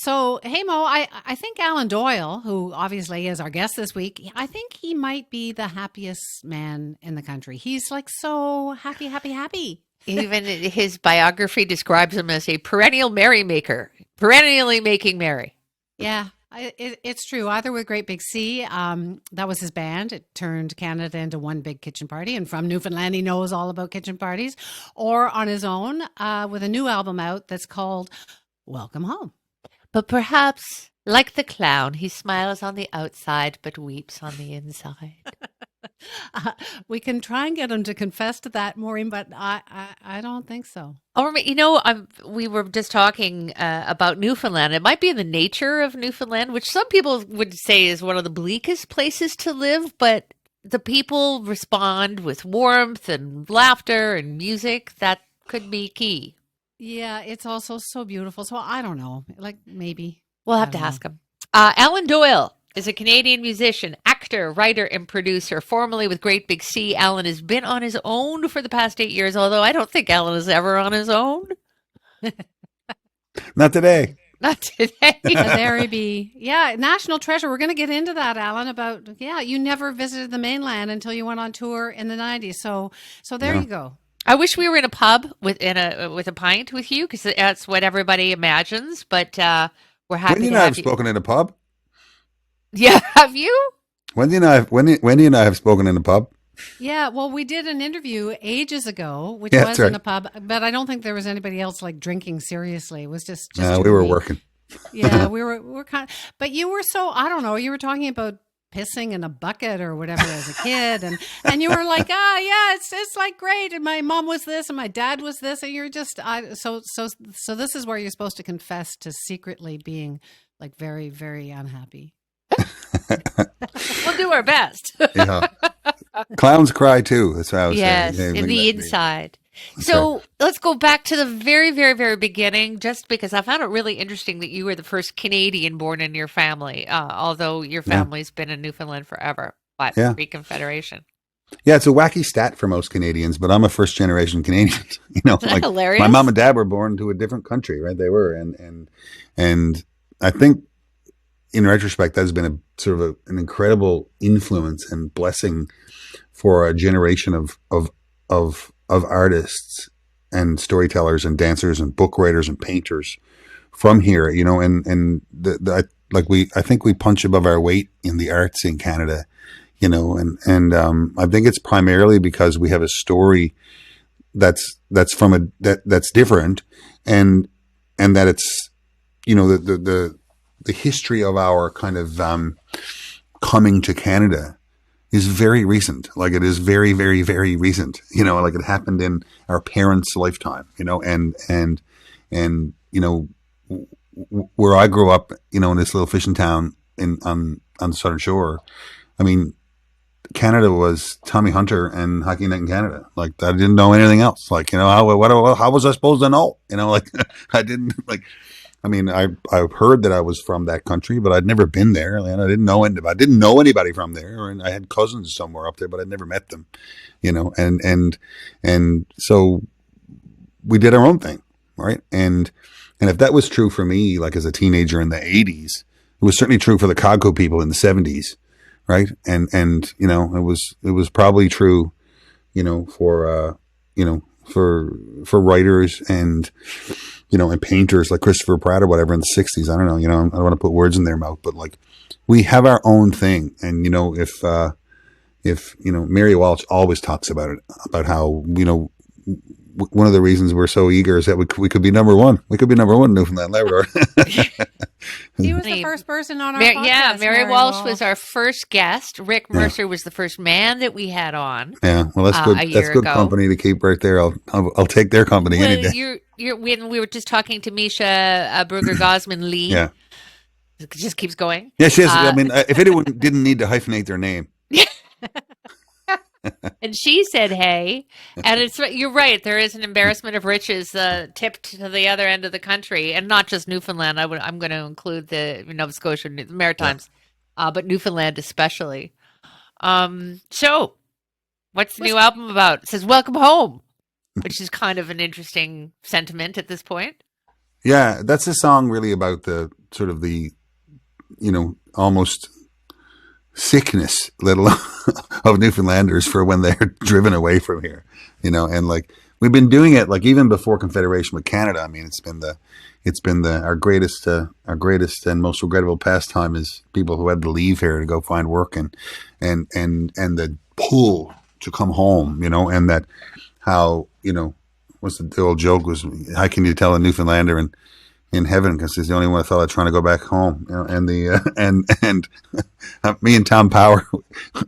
So, hey Mo, I think Alan Doyle, who obviously is our guest this week, I think he might be the happiest man in the country. He's like so happy, happy, happy. Even his biography describes him as a perennial merrymaker, perennially making merry. Yeah, it's true. Either with Great Big Sea, that was his band. It turned Canada into one big kitchen party. And from Newfoundland, he knows all about kitchen parties. Or on his own with a new album out that's called Welcome Home. But perhaps, like the clown, he smiles on the outside but weeps on the inside. We can try and get him to confess to that, Maureen, but I don't think so. Or, we were just talking about Newfoundland. It might be in the nature of Newfoundland, which some people would say is one of the bleakest places to live, but the people respond with warmth and laughter and music. That could be key. Yeah, it's also so beautiful. So I don't know, like maybe. We'll have to ask him. Alan Doyle is a Canadian musician, actor, writer, and producer. Formerly with Great Big Sea, Alan has been on his own for the past 8 years, although I don't think Alan is ever on his own. Not today. Not today. There he be. Yeah, national treasure. We're going to get into that, Alan, about, you never visited the mainland until you went on tour in the 90s. So there you go. I wish we were in a pub with a pint with you, because that's what everybody imagines. But we're happy. Wendy and I have spoken in a pub. Yeah, have you? Wendy and I have spoken in a pub. Yeah, well, we did an interview ages ago, which was in a pub, but I don't think there was anybody else like drinking seriously. It was just we were working. Yeah, we were kind of, but you were so, I don't know, you were talking about pissing in a bucket or whatever as a kid, and you were like, yeah, it's like great, and my mom was this and my dad was this, and you're just so this is where you're supposed to confess to secretly being like very, very unhappy. We'll do our best. Yeah. Clowns cry too. That's what I was saying. Yes, in the inside. So let's go back to the very, very, very beginning, just because I found it really interesting that you were the first Canadian born in your family, although your family's been in Newfoundland forever, but pre-Confederation. Yeah, it's a wacky stat for most Canadians, but I'm a first-generation Canadian. Like hilarious? My mom and dad were born to a different country, right? They were, and I think in retrospect, that has been a sort of an incredible influence and blessing for a generation of artists and storytellers and dancers and book writers and painters from here, and I think we punch above our weight in the arts in Canada, and I think it's primarily because we have a story that's different, and that it's, the history of our kind of coming to Canada is very recent. Like it is very, very, very recent. Like it happened in our parents' lifetime. And where I grew up, in this little fishing town on the Southern Shore. I mean, Canada was Tommy Hunter and Hockey Night in Canada. Like I didn't know anything else. Like how was I supposed to know? Like I didn't like. I mean, I've heard that I was from that country, but I'd never been there, and I didn't know anybody from there, and I had cousins somewhere up there, but I'd never met them, and so we did our own thing, right? And if that was true for me, like as a teenager in the 80s, it was certainly true for the Cogco people in the 70s, right? And it was probably true, for writers and painters like Christopher Pratt or whatever in the 60s. I don't know, I don't want to put words in their mouth, but like we have our own thing. And, if Mary Walsh always talks about it, about how, one of the reasons we're so eager is that we could be number one. We could be number one in Newfoundland, Labrador. He was the first person on our podcast. Yeah, Mary Walsh was our first guest. Rick Mercer was the first man that we had on. Yeah, well, that's good. That's good company to keep right there. I'll take their company any day. When we were just talking to Misha Brugger-Gosman Lee. Yeah, it just keeps going. Yeah, she is. I mean, if anyone didn't need to hyphenate their name. And she said, hey, and you're right. There is an embarrassment of riches tipped to the other end of the country, and not just Newfoundland. I'm going to include the Nova Scotia, the Maritimes, but Newfoundland especially. So what's the new album about? It says, Welcome Home, which is kind of an interesting sentiment at this point. Yeah, that's a song really about the sort of the, almost sickness, let alone of Newfoundlanders for when they're driven away from here, and like we've been doing it like even before Confederation with Canada. I mean, it's been our greatest and most regrettable pastime is people who had to leave here to go find work and the pull to come home, and that how, what's the old joke was, how can you tell a Newfoundlander in heaven because he's the only one fella trying to go back home, and me and Tom Power,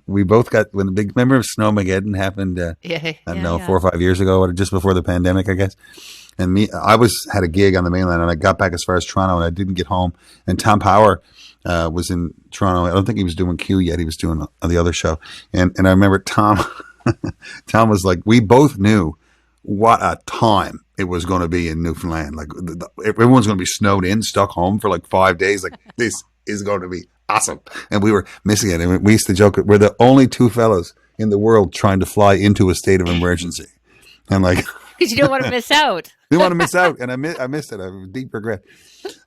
we both got when the big remember Snowmageddon happened. I don't know, 4 or 5 years ago, or just before the pandemic, I guess. And I had a gig on the mainland, and I got back as far as Toronto, and I didn't get home. And Tom Power was in Toronto. I don't think he was doing Q yet; he was doing the other show. And I remember Tom. Tom was like, we both knew what a time it was going to be in Newfoundland. Like everyone's going to be snowed in, stuck home for like 5 days. Like this is going to be awesome. And we were missing it. And we used to joke, we're the only two fellas in the world trying to fly into a state of emergency. And like, because you don't want to miss out. You want to miss out. And I missed it. I have deep regret.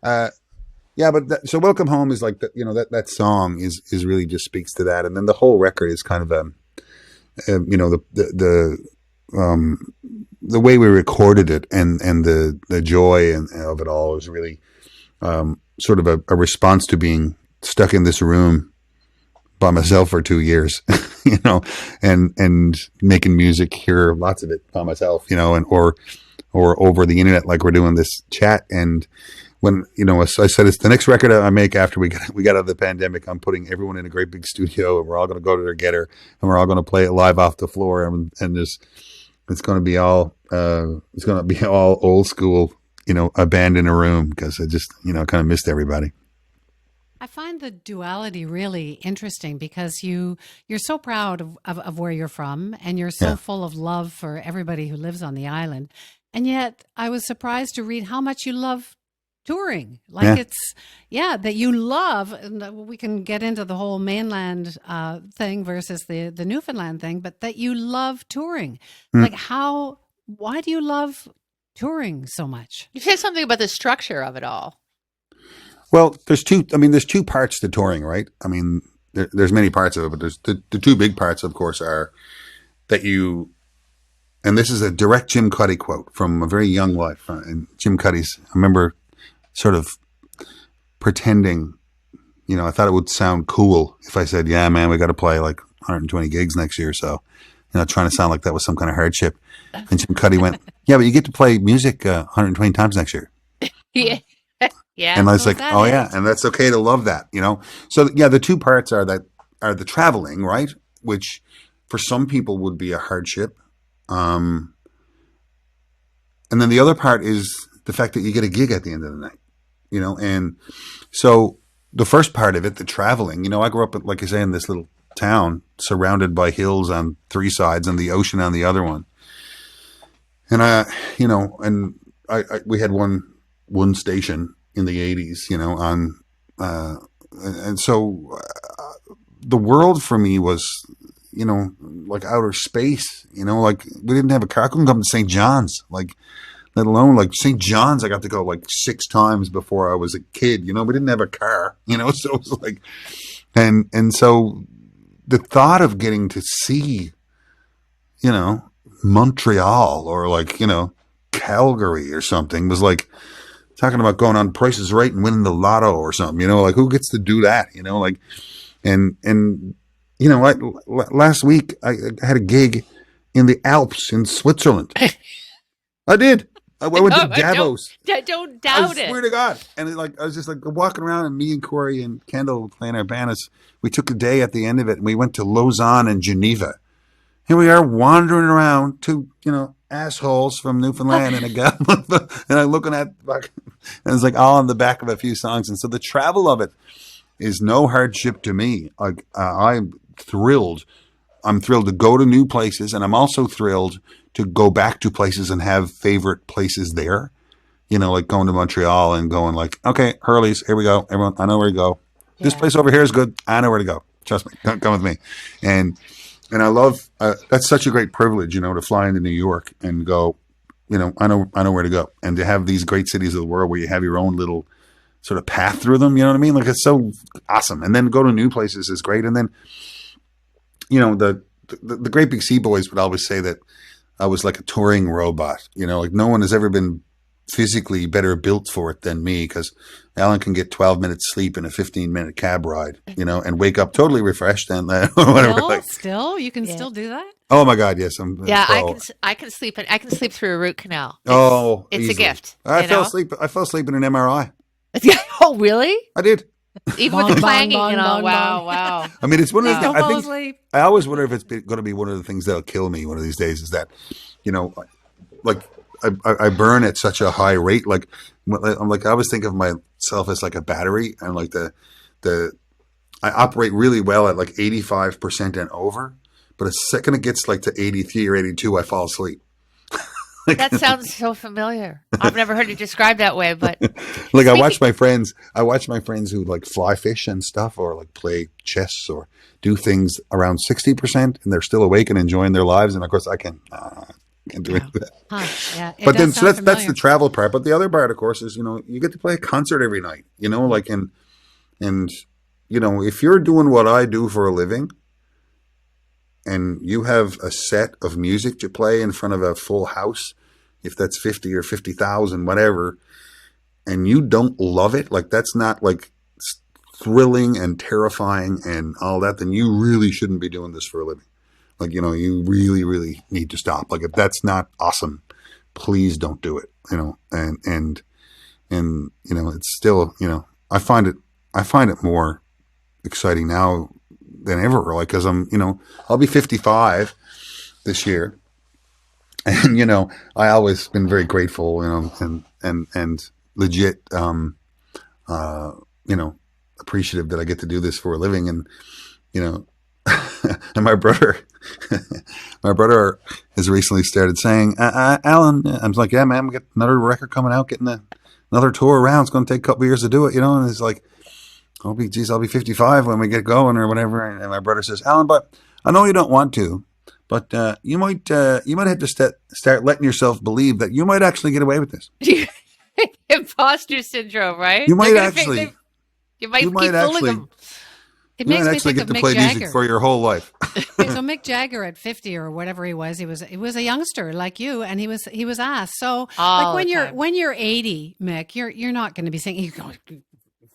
So Welcome Home is like that song is really just speaks to that. And then the whole record is kind of, the way we recorded it and the joy of it all is really sort of a response to being stuck in this room by myself for 2 years, and making music, hear lots of it by myself, or over the internet like we're doing this chat. And when, as I said, it's the next record I make after we got out of the pandemic. I'm putting everyone in a great big studio, and we're all going to go to their getter, and we're all going to play it live off the floor, and it's going to be all old school, a band in a room, because I just kind of missed everybody. I find the duality really interesting because you're so proud of where you're from, and you're so full of love for everybody who lives on the island, and yet I was surprised to read how much you love touring. That you love, and we can get into the whole mainland thing versus the Newfoundland thing, but that you love touring. Like why do you love touring so much? You say something about the structure of it all. Well, there's two parts to touring, right? I mean, there's many parts of it, but there's the two big parts, of course, are that and this is a direct Jim Cuddy quote from A Very Young Life. And Jim Cuddy's, I remember sort of pretending, I thought it would sound cool if I said, yeah, man, we got to play like 120 gigs next year. So, trying to sound like that was some kind of hardship. And Jim Cuddy went, yeah, but you get to play music 120 times next year. Yeah. Yeah. And I was like, oh yeah. And that's okay to love that, So yeah, the two parts are the traveling, right? Which for some people would be a hardship. And then the other part is the fact that you get a gig at the end of the night, and so the first part of it, the traveling, I grew up, like I say, in this little town surrounded by hills on three sides and the ocean on the other one. And we had one station in the 80s, and so the world for me was, like outer space, like we didn't have a car. I couldn't come to St. John's, like, let alone like St. John's. I got to go like 6 times before I was a kid, we didn't have a car, so it was like, and so the thought of getting to see, Montreal or like, Calgary or something was like talking about going on Price is Right and winning the lotto or something, like who gets to do that, like, and last week I had a gig in the Alps in Switzerland. I did. I went to Davos. Don't doubt it. I swear to God. And I was just like walking around, and me and Corey and Kendall playing our bands. We took a day at the end of it, and we went to Lausanne and Geneva. Here we are wandering around, two, assholes from Newfoundland and a guy, and I'm looking at, and it's like all on the back of a few songs. And so the travel of it is no hardship to me. Like I'm thrilled. I'm thrilled to go to new places, and I'm also thrilled to go back to places and have favorite places there. Like going to Montreal and going like, okay, Hurley's, here we go. Everyone, I know where to go. Yeah. This place over here is good. I know where to go. Trust me. Come with me. And I love, that's such a great privilege, to fly into New York and go, I know where to go. And to have these great cities of the world where you have your own little sort of path through them. You know what I mean? Like, it's so awesome. And then go to new places is great. And then, the Great Big Sea Boys would always say that I was like a touring robot. Like no one has ever been physically better built for it than me, because Alan can get 12 minutes sleep in a 15-minute cab ride, and wake up totally refreshed and whatever. Still, you can still do that? Oh my God, yes. I can sleep. I can sleep through a root canal. It's easily. A gift. I fell asleep in an MRI. Oh, really? I did. Even with the clanging, wow. I mean, it's one of the Don't things. fall asleep. I always wonder if it's going to be one of the things that'll kill me one of these days. Is that, like I burn at such a high rate. Like I'm like, I always think of myself as like a battery, and like I operate really well at like 85% and over. But the second it gets like to 83 or 82, I fall asleep. That sounds so familiar. I've never heard it described that way, but like I watch my friends who like fly fish and stuff, or like play chess or do things around 60%, and they're still awake and enjoying their lives. And of course I can't do any of that. Yeah, but then so that's the travel part. But the other part, of course, is, you get to play a concert every night, like, and if you're doing what I do for a living, and you have a set of music to play in front of a full house, if that's 50 or 50,000, whatever, and you don't love it, like that's not like thrilling and terrifying and all that, then you really shouldn't be doing this for a living. Like, you really, really need to stop. Like, if that's not awesome, please don't do it, and it's still, I find it more exciting now than ever, like, because I'll be 55 this year, and I always been very grateful, and legit, appreciative that I get to do this for a living, and and my brother has recently started saying, Alan, I was like, yeah, man, we got another record coming out, getting another tour around. It's going to take a couple of years to do it, and it's like, I'll be 55 when we get going or whatever. And my brother says, Alan, but I know you don't want to, but you might have to start letting yourself believe that you might actually get away with this. Imposter syndrome, right? You might actually. You might keep fooling them. It makes me think get of to Mick play Jagger. music for your whole life. So Mick Jagger at 50 or whatever he was a youngster like you, and he was asked. So like when you're 80, Mick, you're not going to be singing. You go,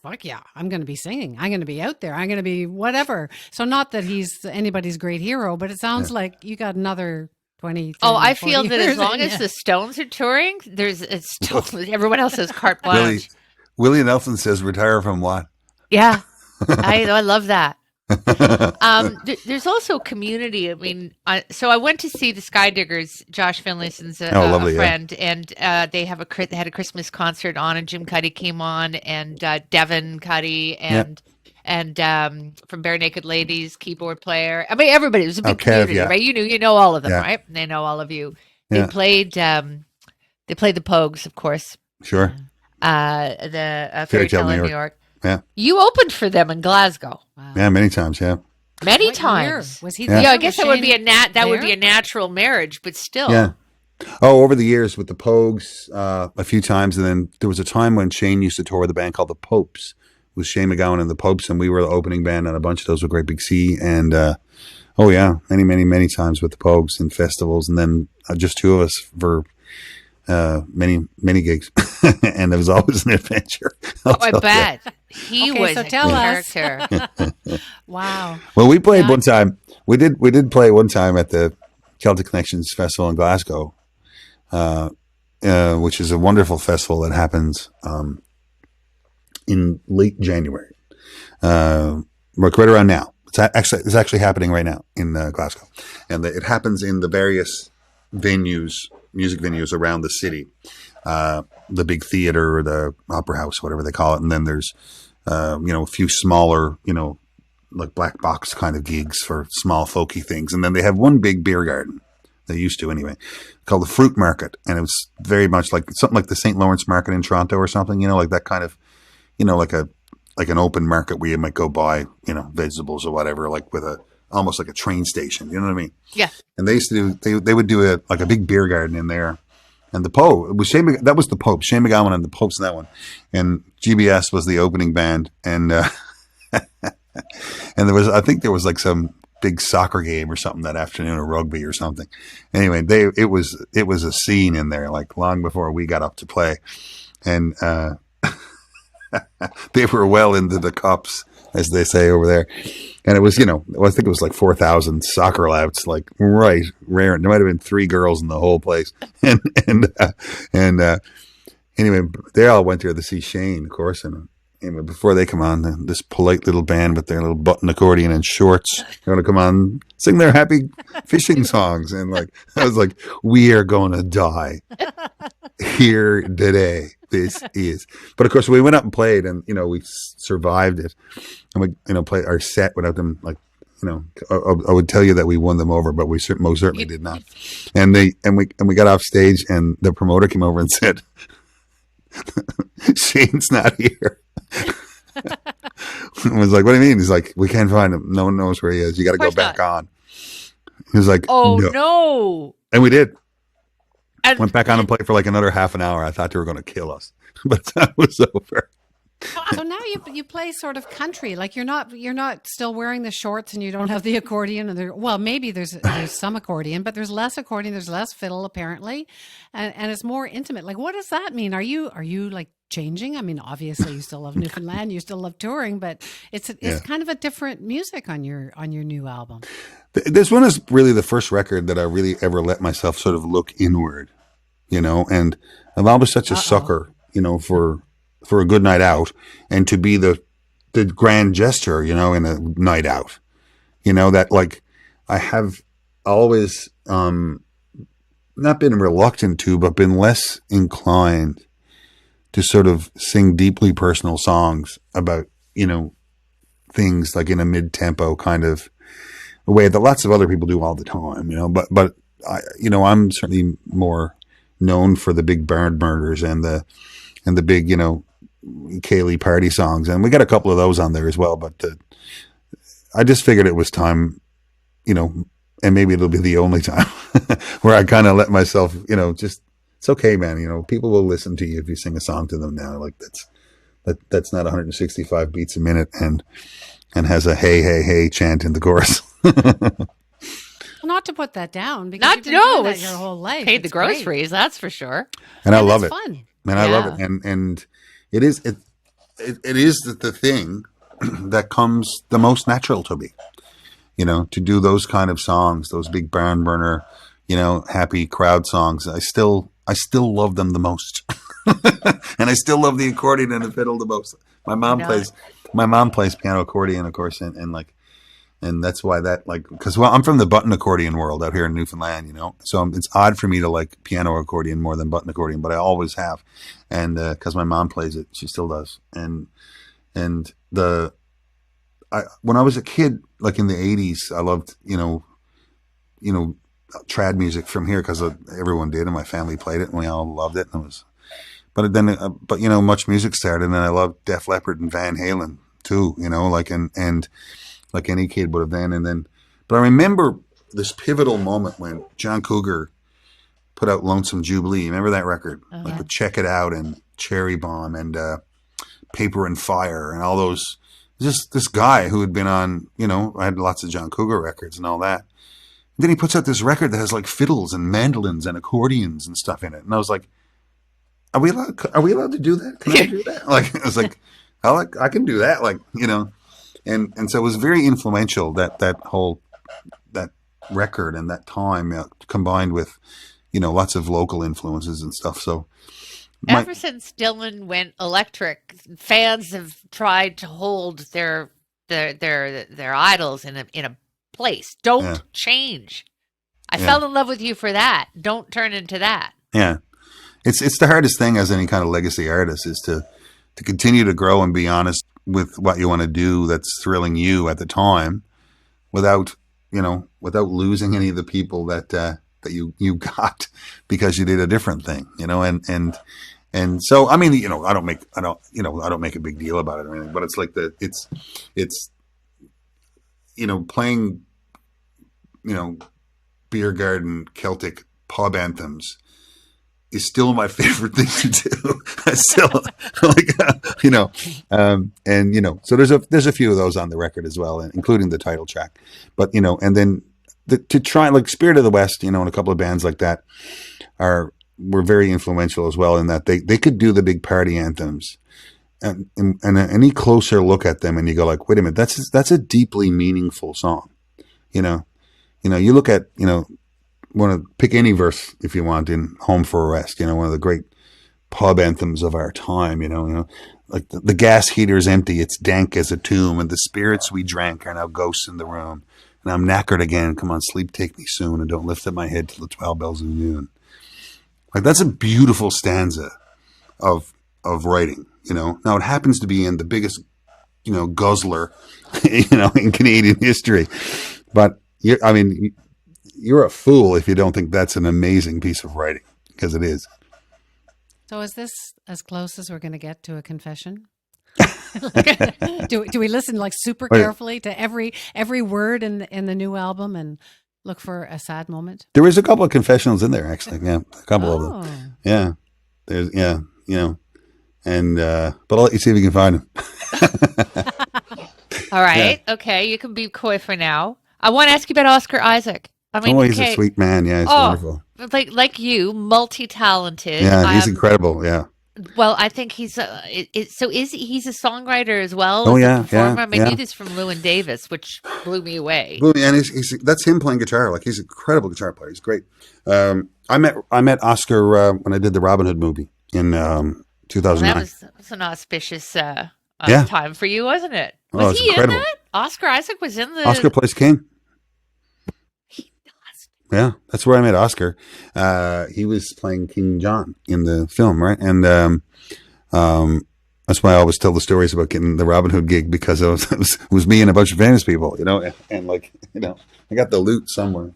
fuck yeah, I'm going to be singing. I'm going to be out there. I'm going to be whatever. So not that he's anybody's great hero, but it sounds like you got another 20, 30, I feel that as long years as the Stones are touring, it's totally, everyone else has carte blanche. Willie Nelson says, retire from what? Yeah. I love that. There's also community. I mean, so I went to see the Skydiggers. Josh Finlayson's a friend, and they had a Christmas concert on, and Jim Cuddy came on, and Devin Cuddy, and from Bare Naked Ladies, keyboard player. I mean, everybody. It was a big community, right? You know all of them, right? They know all of you. They played the Pogues, of course. Sure. The Fairy Tale in New York. Yeah. You opened for them in Glasgow. Wow. Yeah, many times, Many times. Year? Was he there? Yeah, I guess that would be a natural marriage, but still. Yeah. Oh, over the years with the Pogues, a few times, and then there was a time when Shane used to tour with a band called the Popes, with Shane McGowan and the Popes, and we were the opening band on a bunch of those with Great Big Sea, and many times with the Pogues and festivals, and then just two of us for many gigs, and it was always an adventure. I bet he was a character. Wow. Well, we played one time. We did play one time at the Celtic Connections Festival in Glasgow, which is a wonderful festival that happens in late January, right around now. It's actually happening right now in Glasgow, and it happens in the various music venues around the city, the big theater or the opera house, whatever they call it. And then there's, a few smaller, like black box kind of gigs for small folky things. And then they have one big beer garden, they used to anyway, called the Fruit Market. And it was very much like something like the St. Lawrence Market in Toronto or something, like that kind of, like an open market where you might go buy, vegetables or whatever, like with almost like a train station. You know what I mean? Yeah. And they used to do, they would do a big beer garden in there. and the Pope. It was that was the Pope, Shane MacGowan and the Popes in that one, and GBS was the opening band, and and I think there was like some big soccer game or something that afternoon, or rugby or something. Anyway, it was a scene in there, like long before we got up to play, and they were well into the cups, as they say over there. And it was, I think it was like 4,000 soccer louts, like right rare. There might have been 3 girls in the whole place. And anyway, they all went there to see Shane, of course. And anyway, before they come on, this polite little band with their little button accordion and shorts, they're going to come on, sing their happy fishing songs. And like, I was like, we are going to die here today. This is, but of course we went up and played, and we survived it, and we played our set without them. Like I would tell you that we won them over, but we most certainly did not. And we got off stage, and the promoter came over and said, "Shane's not here." I was like, "What do you mean?" He's like, "We can't find him. No one knows where he is. You got to go back on." He was like, "Oh no!" And we did. Went back on and played for like another half an hour. I thought they were going to kill us, but that was over. So now you play sort of country, like you're not still wearing the shorts, and you don't have the accordion. And maybe there's some accordion, but there's less accordion, there's less fiddle apparently, and it's more intimate. Like, what does that mean? Are you like changing? I mean, obviously you still love Newfoundland, you still love touring, but it's kind of a different music on your new album. This one is really the first record that I really ever let myself sort of look inward, and I'm always such a sucker, for a good night out, and to be the grand gesture, in a night out, that like I have always not been reluctant to, but been less inclined to sort of sing deeply personal songs about, things like in a mid-tempo kind of a way that lots of other people do all the time, but I, I'm certainly more known for the big barn murders and the big, Kaylee party songs. And we got a couple of those on there as well, but I just figured it was time, and maybe it'll be the only time where I kind of let myself, just, it's okay, man. People will listen to you if you sing a song to them now. Like that's not 165 beats a minute and has a hey, hey, hey chant in the chorus. Not to put that down, because you've been doing that your whole life. Paid the groceries, great. That's for sure. And I love it. Fun. And I love it. And it is the thing that comes the most natural to me, to do those kind of songs, those big barn burner, happy crowd songs. I still love them the most. And I still love the accordion and the fiddle the most. My mom plays piano accordion, of course, and that's why because I'm from the button accordion world out here in Newfoundland, so it's odd for me to like piano accordion more than button accordion, but I always have, and because my mom plays it, she still does, and when I was a kid, like in the 80s, I loved trad music from here because everyone did, and my family played it, and we all loved it, and but then much music started, and I loved Def Leppard and Van Halen too, and like any kid would have then. But I remember this pivotal moment when John Cougar put out Lonesome Jubilee. Remember that record? Like with Check It Out and Cherry Bomb and Paper and Fire and all those. Just this guy who had been on, I had lots of John Cougar records and all that. And then he puts out this record that has like fiddles and mandolins and accordions and stuff in it. And I was like, are we allowed to do that? Can I do that? Like, I was like, I can do that. Like, And so it was very influential that record and that time combined with, lots of local influences and stuff. So ever since Dylan went electric, fans have tried to hold their idols in a place. Don't change. I fell in love with you for that. Don't turn into that. Yeah. It's the hardest thing as any kind of legacy artist is to continue to grow and be honest with what you want to do that's thrilling you at the time without losing any of the people that you got because you did a different thing, and so I mean, I don't make a big deal about it or anything, but it's like it's playing beer garden Celtic pub anthems is still my favorite thing to do. I still like, so there's a few of those on the record as well, including the title track. But and then to try like Spirit of the West, and a couple of bands like that were very influential as well in that they could do the big party anthems. And any closer look at them, and you go like, wait a minute, that's a deeply meaningful song. You look at pick any verse if you want in Home for a Rest. One of the great pub anthems of our time. Like the gas heater's empty, it's dank as a tomb, and the spirits we drank are now ghosts in the room. And I'm knackered again. Come on, sleep, take me soon, and don't lift up my head till the 12 bells of noon. Like that's a beautiful stanza of writing. Now it happens to be in the biggest, guzzler, in Canadian history. But you're a fool if you don't think that's an amazing piece of writing, because it is. So is this as close as we're going to get to a confession? do we listen like super carefully to every word in the new album and look for a sad moment? There is a couple of confessionals in there, actually. Yeah, a couple of them. Yeah, there's and but I'll let you see if you can find them. All right. Yeah. Okay, you can be coy for now. I want to ask you about Oscar Isaac. He's a sweet man. Yeah, he's wonderful. Like you, multi-talented. Yeah, he's incredible. Yeah. Well, I think he's he's a songwriter as well. Oh yeah, I knew this from Llewyn Davis, which blew me away. And that's him playing guitar. Like he's an incredible guitar player. He's great. I met Oscar when I did the Robin Hood movie in 2009. Well, that was an auspicious time for you, wasn't it? Was he incredible. In that? Oscar Isaac was in the. Oscar plays King. Yeah, that's where I met Oscar. He was playing King John in the film, right? And that's why I always tell the stories about getting the Robin Hood gig, because it was me and a bunch of famous people, and I got the loot somewhere.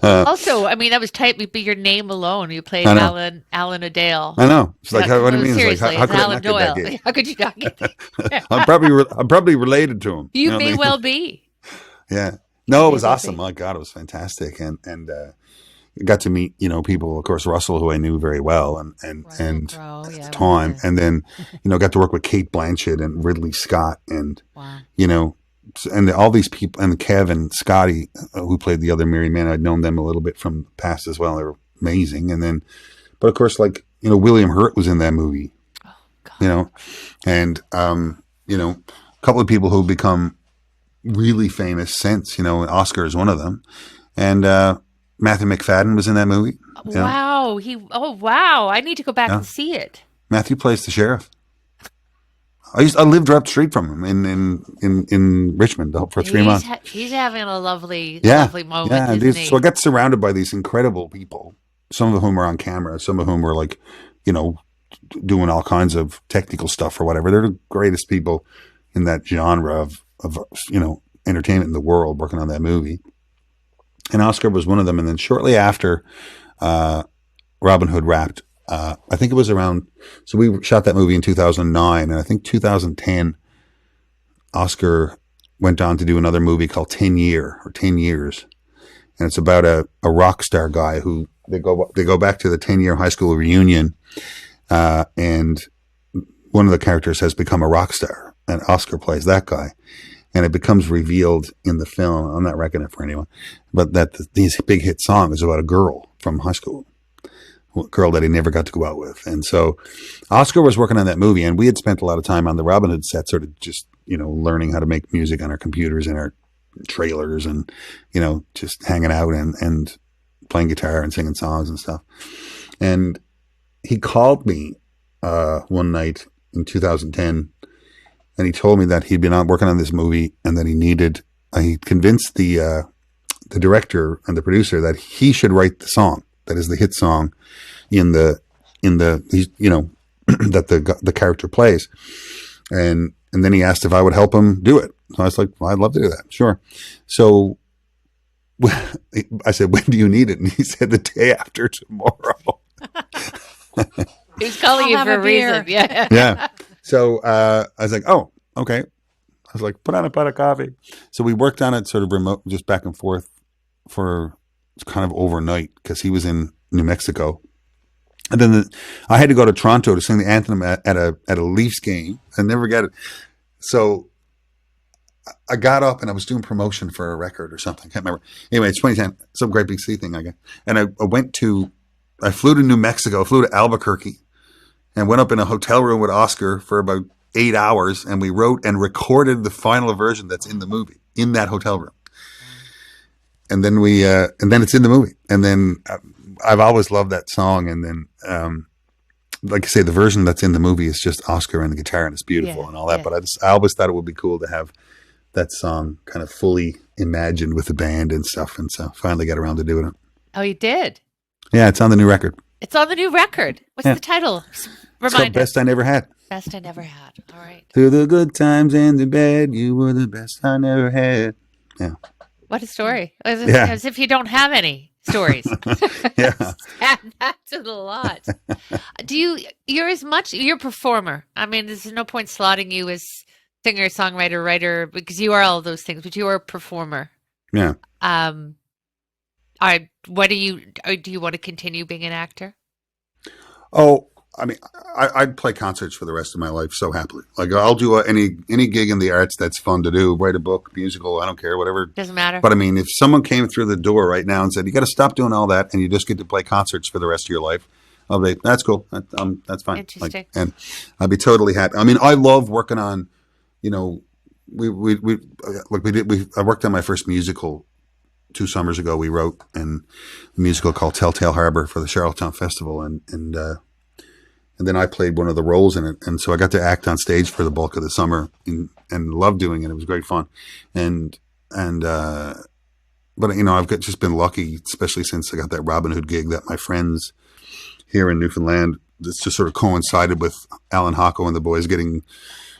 Also, that was tight. But your name alone, you played Alan Adale. I know. It's like what I mean. Seriously, how could Alan Doyle. How could you not get that? I'm probably related to him. You may well be. Yeah. No, it was awesome. My God, it was fantastic, and got to meet people. Of course, Russell, who I knew very well, and Crowe, at the time, and then got to work with Kate Blanchett and Ridley Scott, and and all these people, and Kevin Scotty, who played the other Merry Men. I'd known them a little bit from the past as well. They were amazing, and then, but of course, William Hurt was in that movie. Oh God. And a couple of people who become really famous since, Oscar is one of them, and Matthew McFadden was in that movie. Wow, wow! I need to go back and see it. Matthew plays the sheriff. I lived right up the street from him in Richmond for 3 months. He's having a lovely moment. Yeah, so I got surrounded by these incredible people. Some of whom are on camera, some of whom were doing all kinds of technical stuff or whatever. They're the greatest people in that genre of entertainment in the world, working on that movie. And Oscar was one of them. And then shortly after Robin Hood wrapped, I think it was around, so we shot that movie in 2009, and I think 2010, Oscar went on to do another movie called 10 Years. And it's about a rock star guy who they go back to the 10-year high school reunion, and one of the characters has become a rock star, and Oscar plays that guy. And it becomes revealed in the film, I'm not wrecking it for anyone, but that these big hit song is about a girl from high school, a girl that he never got to go out with. And so Oscar was working on that movie, and we had spent a lot of time on the Robin Hood set, sort of just, learning how to make music on our computers and our trailers, and, just hanging out and playing guitar and singing songs and stuff. And he called me one night in 2010, and he told me that he'd been working on this movie, and that he convinced the director and the producer that he should write the song that is the hit song in the that the character plays. And then he asked if I would help him do it. So I was like, well, I'd love to do that. Sure. So I said, when do you need it? And he said, the day after tomorrow. He's calling you for a reason. Yeah. Yeah. So I was like, oh, okay. I was like, put on a pot of coffee. So we worked on it sort of remote, just back and forth for kind of overnight, because he was in New Mexico. And then I had to go to Toronto to sing the anthem at a Leafs game. I never got it. So I got up and I was doing promotion for a record or something. I can't remember. Anyway, it's 2010, some great big city thing, I guess. And I flew to New Mexico, flew to Albuquerque, and went up in a hotel room with Oscar for about 8 hours. And we wrote and recorded the final version that's in the movie in that hotel room. And then and then it's in the movie. And then I've always loved that song. And then, like I say, the version that's in the movie is just Oscar and the guitar, and it's beautiful and all that. But I always thought it would be cool to have that song kind of fully imagined with the band and stuff. And so finally got around to doing it. Oh, you did? Yeah, it's on the new record. It's on the new record. What's the title? It's called Best I Never Had. Best I Never Had. All right. Through the good times and the bad, you were the best I never had. Yeah. What a story. As if you don't have any stories. Yeah. Add that to the lot. You're a performer. I mean, there's no point slotting you as singer, songwriter, writer, because you are all those things, but you are a performer. Yeah. Do you want to continue being an actor? Oh, I mean, I'd play concerts for the rest of my life so happily. Like I'll do any gig in the arts that's fun to do. Write a book, musical, I don't care, whatever. Doesn't matter. But I mean, if someone came through the door right now and said, "You got to stop doing all that, and you just get to play concerts for the rest of your life," I'll be, "That's cool. That's fine." Interesting. And I'd be totally happy. I mean, I love working on, I worked on my first musical 2 summers ago. We wrote a musical called Telltale Harbor for the Charlottetown Festival, and then I played one of the roles in it. And so I got to act on stage for the bulk of the summer and loved doing it. It was great fun. But I've just been lucky, especially since I got that Robin Hood gig, that my friends here in Newfoundland, this just sort of coincided with Alan Hocko and the boys getting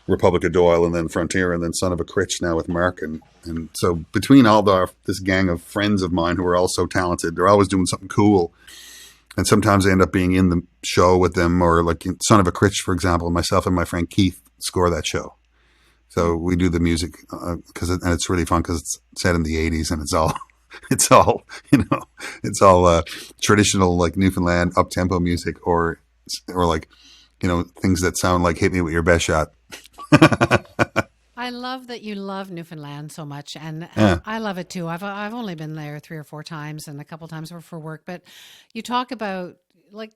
Republic of Doyle and then Frontier and then Son of a Critch now with Mark. And so between all this gang of friends of mine who are all so talented, they're always doing something cool. And sometimes I end up being in the show with them, or like Son of a Critch, for example, myself and my friend Keith score that show. So we do the music and it's really fun because it's set in the 80s and it's all traditional, like Newfoundland up-tempo music or like, things that sound like Hit Me With Your Best Shot. I love that you love Newfoundland so much, and I love it too. I've only been there 3 or 4 times, and a couple times for work. But you talk about like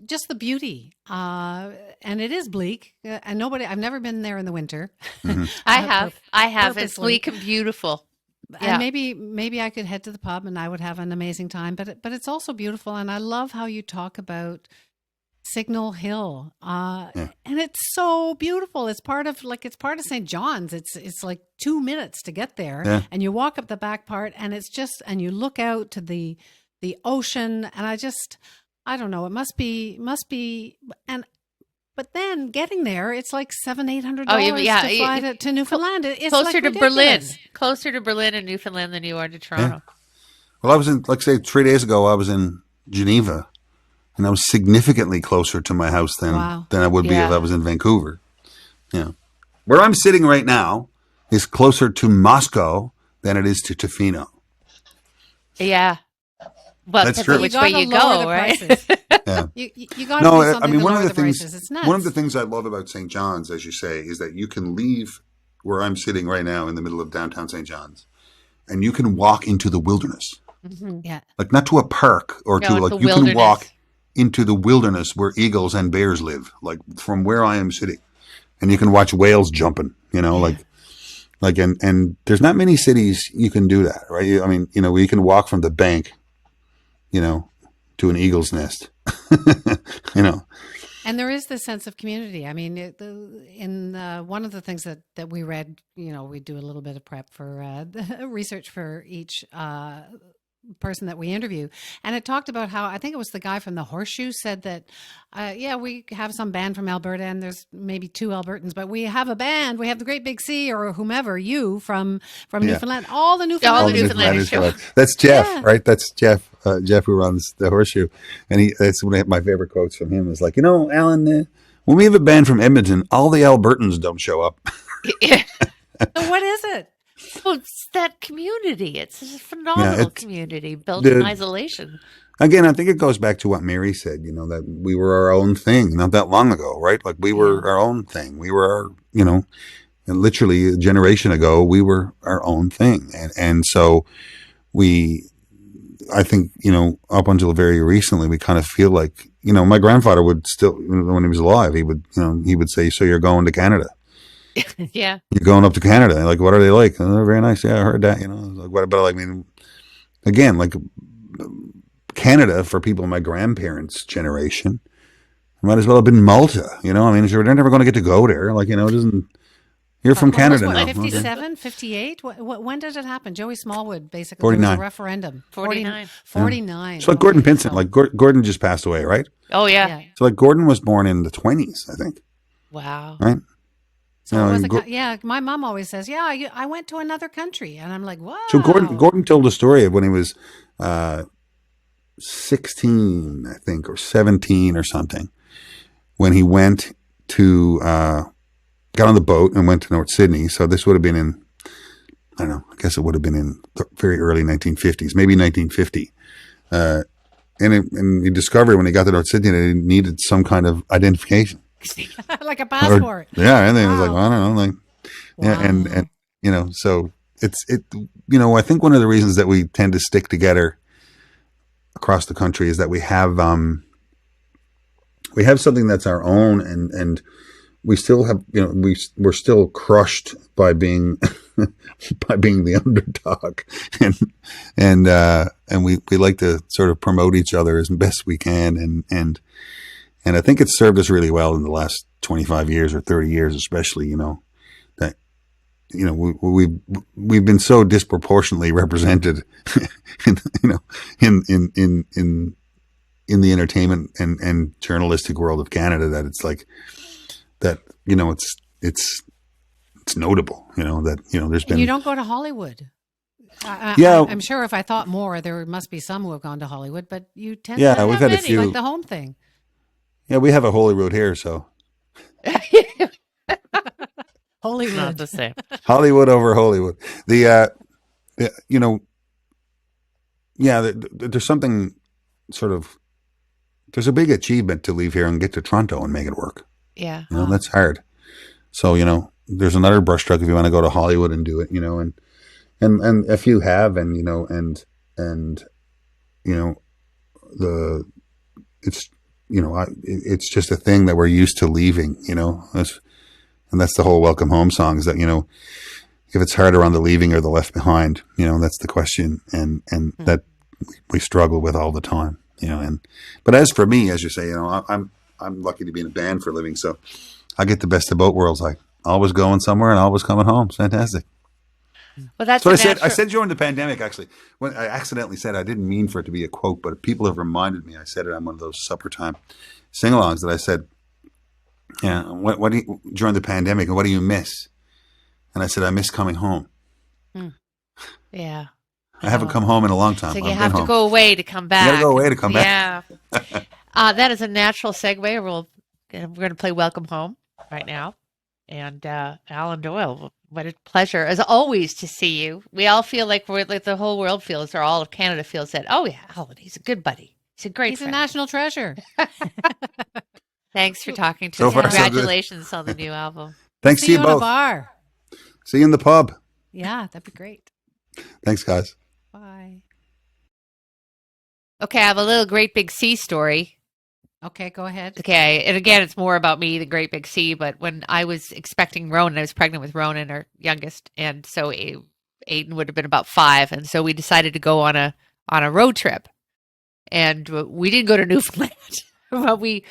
just the beauty, and it is bleak. And I've never been there in the winter. Mm-hmm. I have. Purposely. It's bleak and beautiful. And maybe I could head to the pub and I would have an amazing time. But it's also beautiful, and I love how you talk about Signal Hill, and it's so beautiful. It's part of St. John's. It's like 2 minutes to get there, and you walk up the back part, and and you look out to the ocean, and I don't know. It must be, but then getting there, it's like $700-800 to fly to Newfoundland. It's closer like to Berlin, ridiculous. closer to Berlin and Newfoundland than you are to Toronto. Yeah. Well, I was in, like say, 3 days ago, I was in Geneva. And I was significantly closer to my house than I would be if I was in Vancouver. Where I'm sitting right now is closer to Moscow than it is to Tofino. Yeah. Well, that's true. Which way you go, right? Yeah. You got to do something to lower the prices. It's nuts. One of the things I love about St. John's, as you say, is that you can leave where I'm sitting right now in the middle of downtown St. John's, and you can walk into the wilderness. Mm-hmm. Yeah. Like not to a park or to like you can walk into the wilderness where eagles and bears live, like from where I am sitting, and you can watch whales jumping, and there's not many cities you can do that, right? Where you can walk from the bank, to an eagle's nest, And there is this sense of community. I mean, one of the things that we read, we do a little bit of prep for research for each person that we interview, and it talked about how, I think it was the guy from the Horseshoe said that we have some band from Alberta, and there's maybe 2 Albertans, but we have a band, we have the Great Big Sea, or whomever, you from Newfoundland, all the Newfoundlanders. That's Jeff, right? That's Jeff who runs the Horseshoe, and that's one of my favorite quotes from him is like, Alan, when we have a band from Edmonton, all the Albertans don't show up. So what is it? Well, it's that community. It's a phenomenal community built in isolation. again, I think it goes back to what Mary said, that we were our own thing not that long ago, right? Like we were our own thing. We were our, and literally a generation ago, we were our own thing. And so I think, up until very recently, we kind of feel like, my grandfather would still, when he was alive, he would say, so you're going to Canada. Yeah. You're going up to Canada. Like, what are they like? Oh, they're very nice. Yeah, I heard that, like, what, but like, I mean, again, like Canada for people in my grandparents' generation might as well have been Malta, I mean, sure, they're never going to get to go there. Like, it doesn't, you're from Canada now. 57, 58? When did it happen? Joey Smallwood, basically. 49. There was a referendum. 49. 49. So like Gordon Pinsent, like Gordon just passed away, right? Oh, yeah. So like Gordon was born in the 20s, I think. Wow. Right? So it was my mom always says, I went to another country. And I'm like, wow. So Gordon told the story of when he was 16, I think, or 17 or something, when he went to, got on the boat and went to North Sydney. So this would have been in, I don't know, I guess it would have been in the very early 1950s, maybe 1950. And he discovered when he got to North Sydney that he needed some kind of identification. Like a passport. And then he was like, well, I don't know, like, wow. and so I think one of the reasons that we tend to stick together across the country is that we have something that's our own, and we still have, we're still crushed by being the underdog, and we like to sort of promote each other as best we can, and I think it's served us really well in the last 25 years or 30 years, especially, that, we've been so disproportionately represented, in the entertainment and journalistic world of Canada that it's like that, it's notable, that, there's been. And you don't go to Hollywood. I'm sure if I thought more, there must be some who have gone to Hollywood, but you tend to have we've had many, a few. like the home thing. Yeah, we have a Holyrood here, so. Hollywood. Not the same. Hollywood over Hollywood. There's something sort of, there's a big achievement to leave here and get to Toronto and make it work. Yeah. That's hard. So, there's another brushstroke if you want to go to Hollywood and do it, and if you have, it's just a thing that we're used to leaving, and that's the whole welcome home song is that, if it's harder on the leaving or the left behind, that's the question. And that we struggle with all the time, but as for me, as you say, I'm lucky to be in a band for a living. So I get the best of both worlds. Like always going somewhere and always coming home. It's fantastic. Well, that's what I said. I said during the pandemic, actually, when I accidentally said, I didn't mean for it to be a quote, but people have reminded me. I said it on one of those supper time sing-alongs that I said, what do you, during the pandemic, and what do you miss? And I said, I miss coming home. Yeah. I haven't come home in a long time. So you have to go away to come back. You got to go away to come back. Yeah. That is a natural segue. We're going to play Welcome Home right now. And Alan Doyle, what a pleasure, as always, to see you. We all feel like we're like the whole world feels, or all of Canada feels that, oh, yeah, Alan, he's a good buddy. He's a great friend. He's a national treasure. Thanks for talking to us. Congratulations on the new album. Thanks to you both. In a bar. See you in the pub. Yeah, that'd be great. Thanks, guys. Bye. Okay, I have a little Great Big Sea story. Okay, go ahead. Okay, and again, it's more about me, the Great Big Sea, but when I was expecting Ronan, I was pregnant with Ronan, our youngest, and so Aiden would have been about 5, and so we decided to go on a road trip. And we didn't go to Newfoundland. Well, we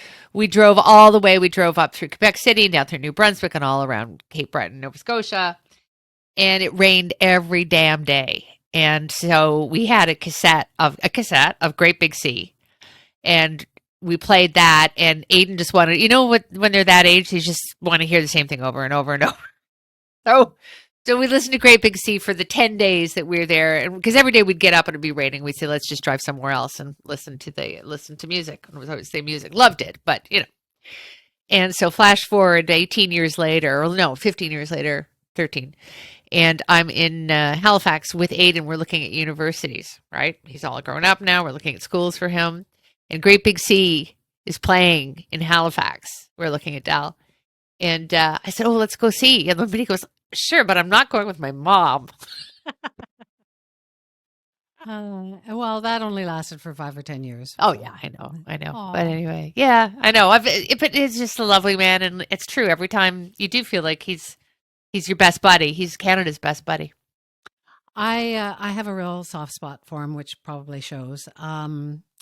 drove all the way. We drove up through Quebec City, down through New Brunswick, and all around Cape Breton, Nova Scotia. And it rained every damn day. And so we had a cassette of Great Big Sea, and we played that. And Aiden just wanted, when they're that age, they just want to hear the same thing over and over and over. So we listened to Great Big Sea for the 10 days that we were there, and because every day we'd get up and it'd be raining, we'd say, let's just drive somewhere else and listen to music. And it was always the same music. Loved it, but And so flash forward 15 years later, 13. And I'm in Halifax with Aiden. We're looking at universities, right? He's all grown up now. We're looking at schools for him. And Great Big Sea is playing in Halifax. We're looking at Dal. And I said, oh, let's go see. And he goes, sure, but I'm not going with my mom. Well, that only lasted for 5 or 10 years. Oh, yeah, I know. Aw. But anyway, yeah, I know. But he's just a lovely man. And it's true. Every time you do feel like he's your best buddy. He's Canada's best buddy. I have a real soft spot for him, which probably shows.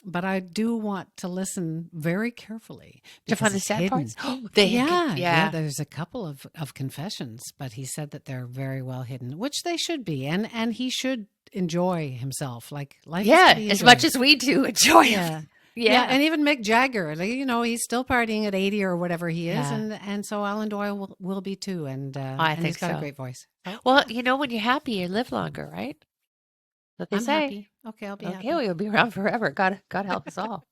But I do want to listen very carefully To find the it's sad hidden. parts. Yeah. There's a couple of confessions, but he said that they're very well hidden, which they should be, and he should enjoy himself. Like life, Yeah, is to be as enjoyed. much as we do enjoy it. Yeah. Yeah. And even Mick Jagger, like, he's still partying at 80 or whatever he is, Yeah. and so Alan Doyle will be too, and I and think he's got so. a great voice. Well, when you're happy, you live longer, right? What they I'm say. happy. Okay, I'll be happy. Okay, well, you'll be around forever. God help us all.